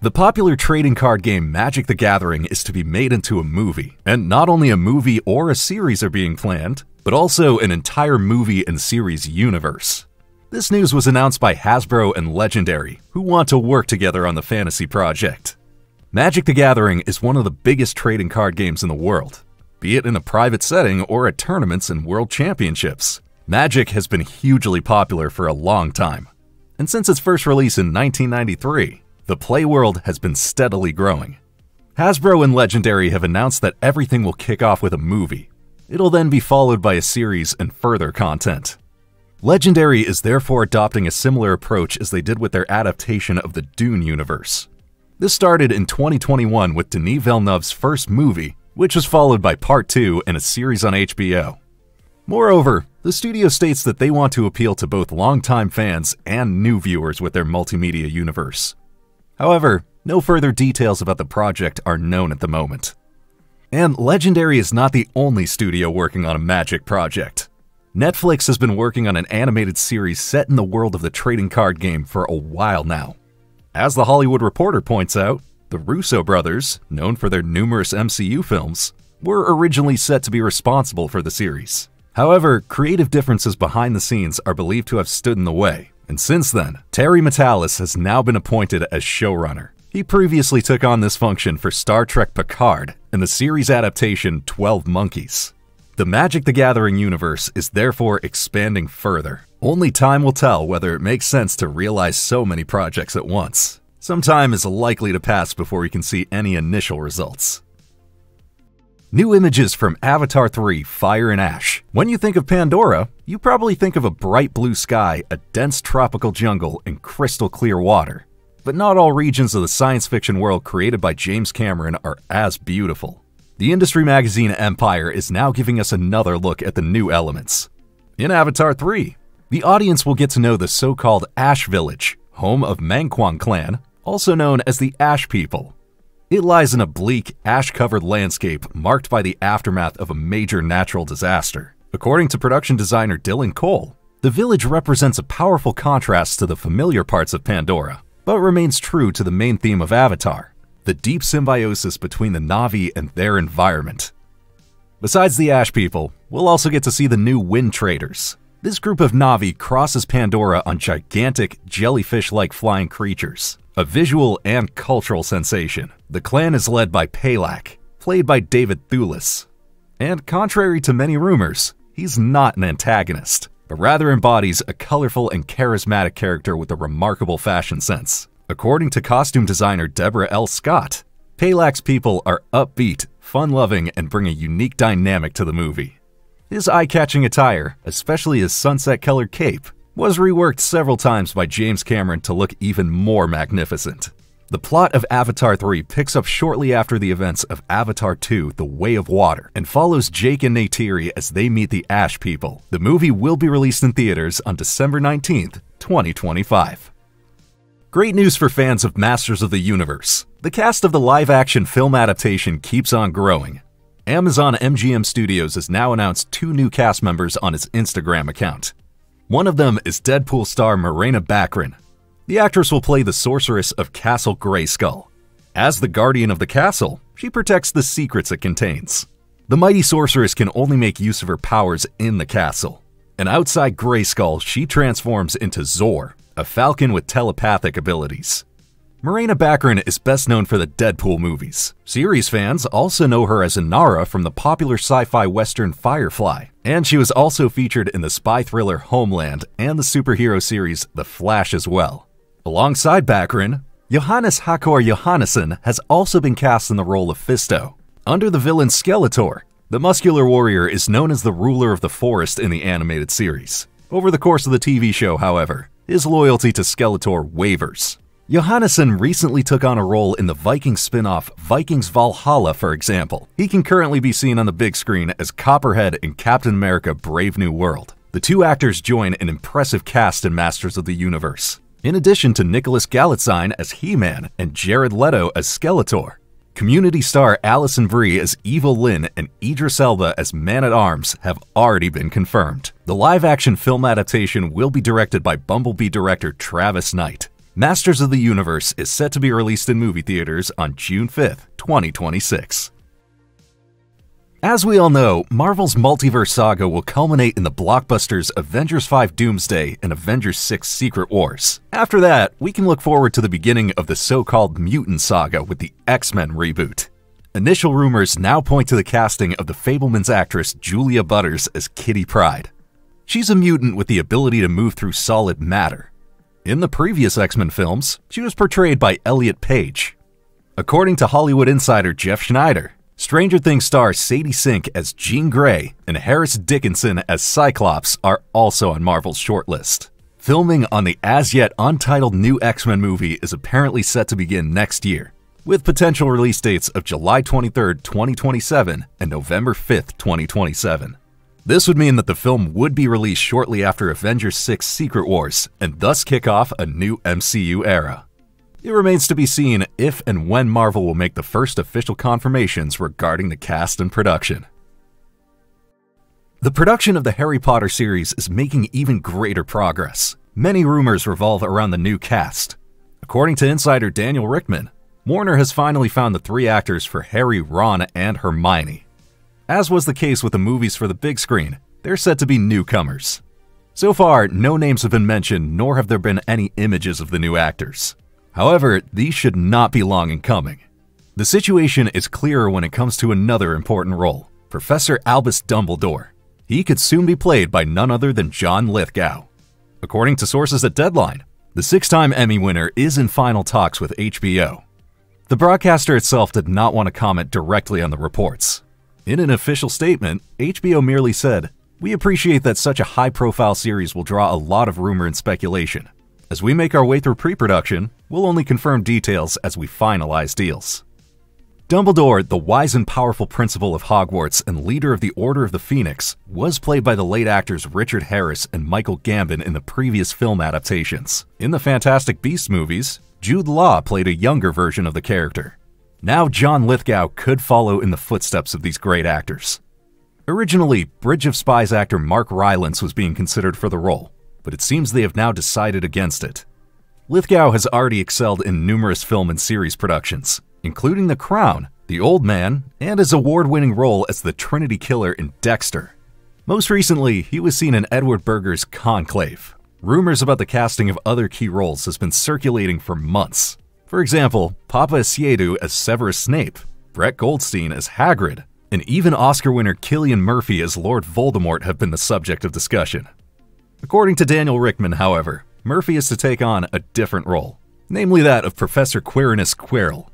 The popular trading card game Magic the Gathering is to be made into a movie, and not only a movie or a series are being planned, but also an entire movie and series universe. This news was announced by Hasbro and Legendary, who want to work together on the fantasy project. Magic the Gathering is one of the biggest trading card games in the world, be it in a private setting or at tournaments and world championships. Magic has been hugely popular for a long time, and since its first release in 1993, the play world has been steadily growing. Hasbro and Legendary have announced that everything will kick off with a movie. It'll then be followed by a series and further content. Legendary is therefore adopting a similar approach as they did with their adaptation of the Dune universe. This started in 2021 with Denis Villeneuve's first movie, which was followed by Part 2 and a series on HBO. Moreover, the studio states that they want to appeal to both longtime fans and new viewers with their multimedia universe. However, no further details about the project are known at the moment. And Legendary is not the only studio working on a Magic project. Netflix has been working on an animated series set in the world of the trading card game for a while now. As The Hollywood Reporter points out, the Russo brothers, known for their numerous MCU films, were originally set to be responsible for the series. However, creative differences behind the scenes are believed to have stood in the way, and since then, Terry Matalas has now been appointed as showrunner. He previously took on this function for Star Trek Picard and the series adaptation 12 Monkeys. The Magic the Gathering universe is therefore expanding further. Only time will tell whether it makes sense to realize so many projects at once. Some time is likely to pass before we can see any initial results. New images from Avatar 3: Fire and Ash. When you think of Pandora, you probably think of a bright blue sky, a dense tropical jungle, and crystal clear water. But not all regions of the science fiction world created by James Cameron are as beautiful. The industry magazine Empire is now giving us another look at the new elements. In Avatar 3, the audience will get to know the so-called Ash Village, home of Mangkwang clan, also known as the Ash People. It lies in a bleak, ash-covered landscape marked by the aftermath of a major natural disaster. According to production designer Dylan Cole, the village represents a powerful contrast to the familiar parts of Pandora, but remains true to the main theme of Avatar, the deep symbiosis between the Na'vi and their environment. Besides the Ash People, we'll also get to see the new Wind Traders. This group of Na'vi crosses Pandora on gigantic, jellyfish-like flying creatures. A visual and cultural sensation. The clan is led by Palak, played by David Thewlis. And contrary to many rumors, he's not an antagonist, but rather embodies a colorful and charismatic character with a remarkable fashion sense. According to costume designer Deborah L. Scott, Palak's people are upbeat, fun-loving, and bring a unique dynamic to the movie. His eye-catching attire, especially his sunset-colored cape, was reworked several times by James Cameron to look even more magnificent. The plot of Avatar 3 picks up shortly after the events of Avatar 2: The Way of Water and follows Jake and Neytiri as they meet the Ash People. The movie will be released in theaters on December 19th, 2025. Great news for fans of Masters of the Universe. The cast of the live-action film adaptation keeps on growing. Amazon MGM Studios has now announced 2 new cast members on its Instagram account. One of them is Deadpool star Morena Baccarin. The actress will play the sorceress of Castle Grayskull. As the guardian of the castle, she protects the secrets it contains. The mighty sorceress can only make use of her powers in the castle. And outside Grayskull, she transforms into Zor, a falcon with telepathic abilities. Morena Baccarin is best known for the Deadpool movies. Series fans also know her as Inara from the popular sci-fi western Firefly, and she was also featured in the spy thriller Homeland and the superhero series The Flash as well. Alongside Baccarin, Johannes Hakor Johannesson has also been cast in the role of Fisto. Under the villain Skeletor, the muscular warrior is known as the ruler of the forest in the animated series. Over the course of the TV show, however, his loyalty to Skeletor wavers. Johannesson recently took on a role in the Viking spin-off Vikings Valhalla, for example. He can currently be seen on the big screen as Copperhead in Captain America: Brave New World. The 2 actors join an impressive cast in Masters of the Universe. In addition to Nicholas Galitzine as He-Man and Jared Leto as Skeletor, Community star Alison Brie as Evil Lynn and Idris Elba as Man-at-Arms have already been confirmed. The live-action film adaptation will be directed by Bumblebee director Travis Knight. Masters of the Universe is set to be released in movie theaters on June 5th, 2026. As we all know, Marvel's multiverse saga will culminate in the blockbusters Avengers 5 Doomsday and Avengers 6 Secret Wars. After that, we can look forward to the beginning of the so-called mutant saga with the X-Men reboot. Initial rumors now point to the casting of the Fabelmans actress Julia Butters as Kitty Pryde. She's a mutant with the ability to move through solid matter. In the previous X-Men films, she was portrayed by Elliot Page. According to Hollywood insider Jeff Schneider, Stranger Things star Sadie Sink as Jean Grey and Harris Dickinson as Cyclops are also on Marvel's shortlist. Filming on the as-yet untitled new X-Men movie is apparently set to begin next year, with potential release dates of July 23, 2027 and November 5, 2027. This would mean that the film would be released shortly after Avengers 6 Secret Wars and thus kick off a new MCU era. It remains to be seen if and when Marvel will make the first official confirmations regarding the cast and production. The production of the Harry Potter series is making even greater progress. Many rumors revolve around the new cast. According to insider Daniel Rickman, Warner has finally found the 3 actors for Harry, Ron, and Hermione. As was the case with the movies for the big screen, they're set to be newcomers. So far, no names have been mentioned, nor have there been any images of the new actors. However, these should not be long in coming. The situation is clearer when it comes to another important role, Professor Albus Dumbledore. He could soon be played by none other than John Lithgow. According to sources at Deadline, the 6-time Emmy winner is in final talks with HBO. The broadcaster itself did not want to comment directly on the reports. In an official statement, HBO merely said, "We appreciate that such a high-profile series will draw a lot of rumor and speculation. As we make our way through pre-production, we'll only confirm details as we finalize deals." Dumbledore, the wise and powerful principal of Hogwarts and leader of the Order of the Phoenix, was played by the late actors Richard Harris and Michael Gambon in the previous film adaptations. In the Fantastic Beasts movies, Jude Law played a younger version of the character. Now John Lithgow could follow in the footsteps of these great actors. Originally, Bridge of Spies actor Mark Rylance was being considered for the role, but it seems they have now decided against it. Lithgow has already excelled in numerous film and series productions, including The Crown, The Old Man, and his award-winning role as the Trinity Killer in Dexter. Most recently, he was seen in Edward Berger's Conclave. Rumors about the casting of other key roles has been circulating for months. For example, Papa Asiedu as Severus Snape, Brett Goldstein as Hagrid, and even Oscar winner Cillian Murphy as Lord Voldemort have been the subject of discussion. According to Daniel Rickman, however, Murphy is to take on a different role, namely that of Professor Quirinus Quirrell.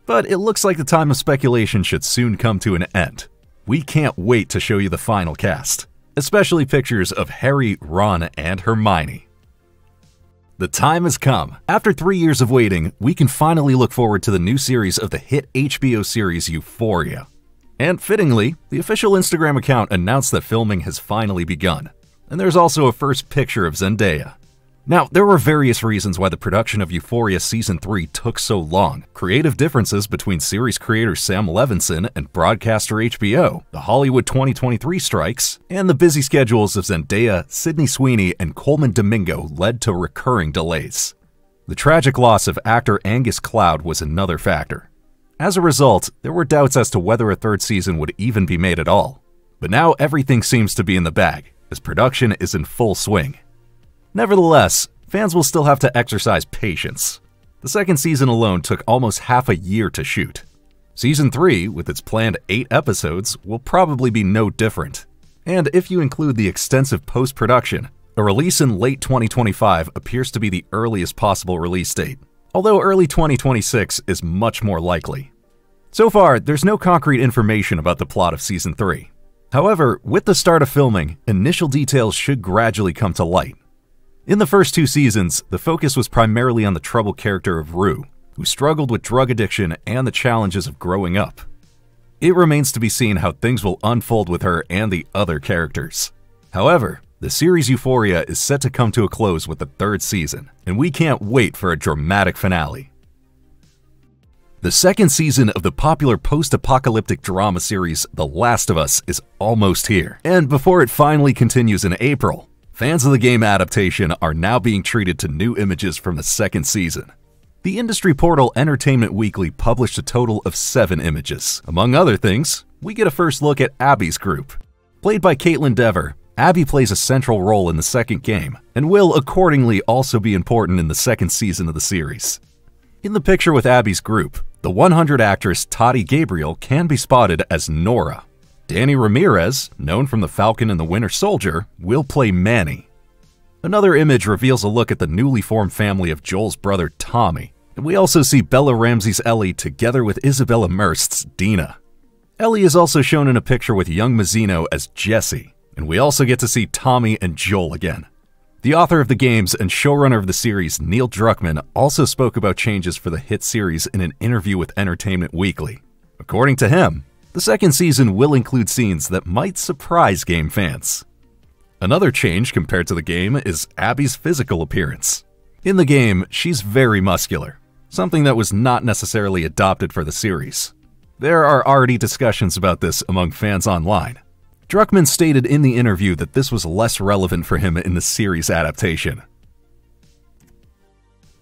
But it looks like the time of speculation should soon come to an end. We can't wait to show you the final cast, especially pictures of Harry, Ron, and Hermione. The time has come. After 3 years of waiting, we can finally look forward to the new series of the hit HBO series Euphoria. And fittingly, the official Instagram account announced that filming has finally begun. And there's also a first picture of Zendaya. Now, there were various reasons why the production of Euphoria Season 3 took so long. Creative differences between series creator Sam Levinson and broadcaster HBO, the Hollywood 2023 strikes, and the busy schedules of Zendaya, Sydney Sweeney, and Coleman Domingo led to recurring delays. The tragic loss of actor Angus Cloud was another factor. As a result, there were doubts as to whether a third season would even be made at all. But now everything seems to be in the bag, as production is in full swing. Nevertheless, fans will still have to exercise patience. The second season alone took almost half a year to shoot. Season 3, with its planned 8 episodes, will probably be no different. And if you include the extensive post-production, a release in late 2025 appears to be the earliest possible release date, although early 2026 is much more likely. So far, there's no concrete information about the plot of Season 3. However, with the start of filming, initial details should gradually come to light. In the first 2 seasons, the focus was primarily on the troubled character of Rue, who struggled with drug addiction and the challenges of growing up. It remains to be seen how things will unfold with her and the other characters. However, the series Euphoria is set to come to a close with the 3rd season, and we can't wait for a dramatic finale. The 2nd season of the popular post-apocalyptic drama series The Last of Us is almost here, and before it finally continues in April, Fans of the game adaptation are now being treated to new images from the second season. The industry portal Entertainment Weekly published a total of 7 images. Among other things, we get a first look at Abby's group. Played by Caitlin Dever, Abby plays a central role in the second game, and will accordingly also be important in the second season of the series. In the picture with Abby's group, the 100 actress Toddy Gabriel can be spotted as Nora. Danny Ramirez, known from The Falcon and the Winter Soldier, will play Manny. Another image reveals a look at the newly formed family of Joel's brother Tommy, and we also see Bella Ramsey's Ellie together with Isabella Merst's Dina. Ellie is also shown in a picture with young Mazzino as Jesse, and we also get to see Tommy and Joel again. The author of the games and showrunner of the series, Neil Druckmann, also spoke about changes for the hit series in an interview with Entertainment Weekly. According to him, the second season will include scenes that might surprise game fans. Another change compared to the game is Abby's physical appearance. In the game, she's very muscular, something that was not necessarily adopted for the series. There are already discussions about this among fans online. Druckmann stated in the interview that this was less relevant for him in the series adaptation.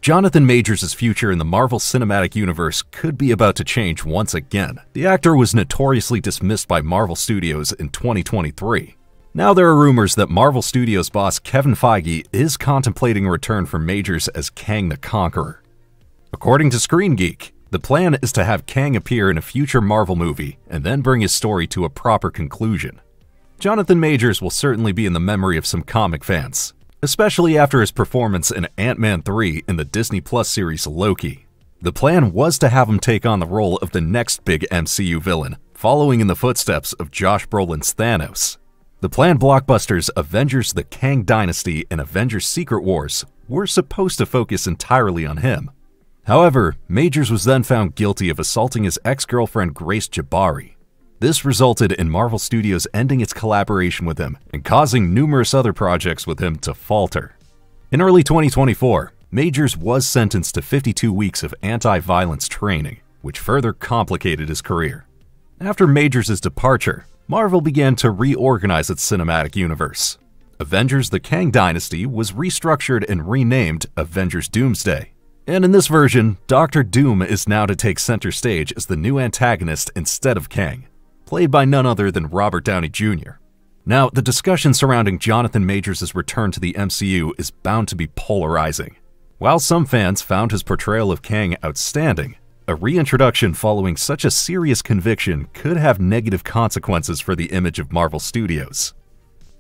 Jonathan Majors' future in the Marvel Cinematic Universe could be about to change once again. The actor was notoriously dismissed by Marvel Studios in 2023. Now there are rumors that Marvel Studios boss Kevin Feige is contemplating a return for Majors as Kang the Conqueror. According to Screen Geek, the plan is to have Kang appear in a future Marvel movie and then bring his story to a proper conclusion. Jonathan Majors will certainly be in the memory of some comic fans, especially after his performance in Ant-Man 3 in the Disney Plus series Loki. The plan was to have him take on the role of the next big MCU villain, following in the footsteps of Josh Brolin's Thanos. The planned blockbusters Avengers: The Kang Dynasty and Avengers: Secret Wars were supposed to focus entirely on him. However, Majors was then found guilty of assaulting his ex-girlfriend Grace Jabari. This resulted in Marvel Studios ending its collaboration with him and causing numerous other projects with him to falter. In early 2024, Majors was sentenced to 52 weeks of anti-violence training, which further complicated his career. After Majors' departure, Marvel began to reorganize its cinematic universe. Avengers: The Kang Dynasty was restructured and renamed Avengers: Doomsday. And in this version, Dr. Doom is now to take center stage as the new antagonist instead of Kang, played by none other than Robert Downey Jr. Now, the discussion surrounding Jonathan Majors' return to the MCU is bound to be polarizing. While some fans found his portrayal of Kang outstanding, a reintroduction following such a serious conviction could have negative consequences for the image of Marvel Studios.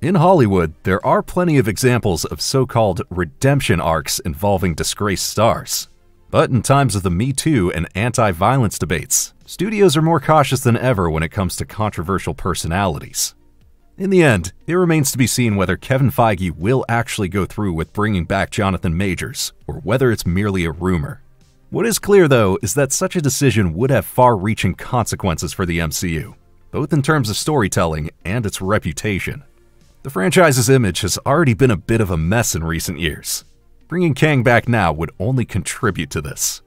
In Hollywood, there are plenty of examples of so-called redemption arcs involving disgraced stars. But in times of the Me Too and anti-violence debates, studios are more cautious than ever when it comes to controversial personalities. In the end, it remains to be seen whether Kevin Feige will actually go through with bringing back Jonathan Majors, or whether it's merely a rumor. What is clear, though, is that such a decision would have far-reaching consequences for the MCU, both in terms of storytelling and its reputation. The franchise's image has already been a bit of a mess in recent years. Bringing Kang back now would only contribute to this.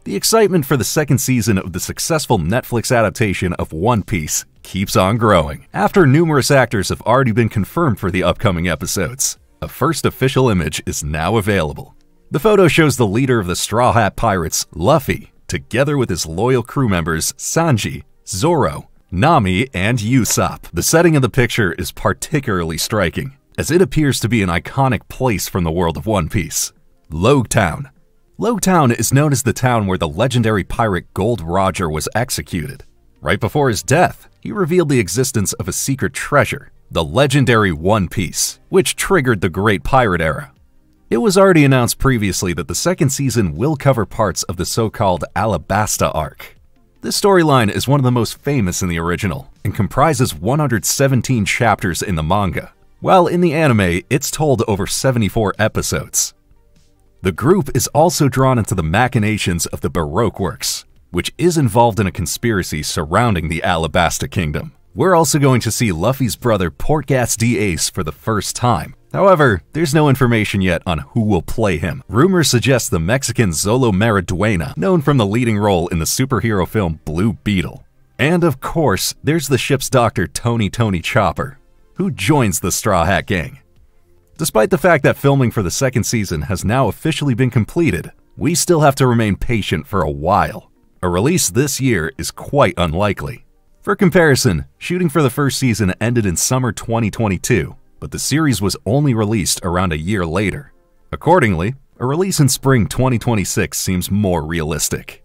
The excitement for the second season of the successful Netflix adaptation of One Piece keeps on growing. After numerous actors have already been confirmed for the upcoming episodes, a first official image is now available. The photo shows the leader of the Straw Hat Pirates, Luffy, together with his loyal crew members Sanji, Zoro, Nami, and Usopp. The setting of the picture is particularly striking, as it appears to be an iconic place from the world of One Piece, Logtown. Logtown is known as the town where the legendary pirate Gold Roger was executed. Right before his death, he revealed the existence of a secret treasure, the legendary One Piece, which triggered the Great Pirate Era. It was already announced previously that the second season will cover parts of the so-called Alabasta arc. This storyline is one of the most famous in the original and comprises 117 chapters in the manga, while in the anime it's told over 74 episodes. The group is also drawn into the machinations of the Baroque works, which is involved in a conspiracy surrounding the Alabasta Kingdom. We're also going to see Luffy's brother Portgas D. Ace for the first time. However, there's no information yet on who will play him. Rumors suggest the Mexican Zolo Mariduena, known from the leading role in the superhero film Blue Beetle. And of course, there's the ship's doctor Tony Chopper. Who joins the Straw Hat Gang? Despite the fact that filming for the second season has now officially been completed, we still have to remain patient for a while. A release this year is quite unlikely. For comparison, shooting for the first season ended in summer 2022, but the series was only released around a year later. Accordingly, a release in spring 2026 seems more realistic.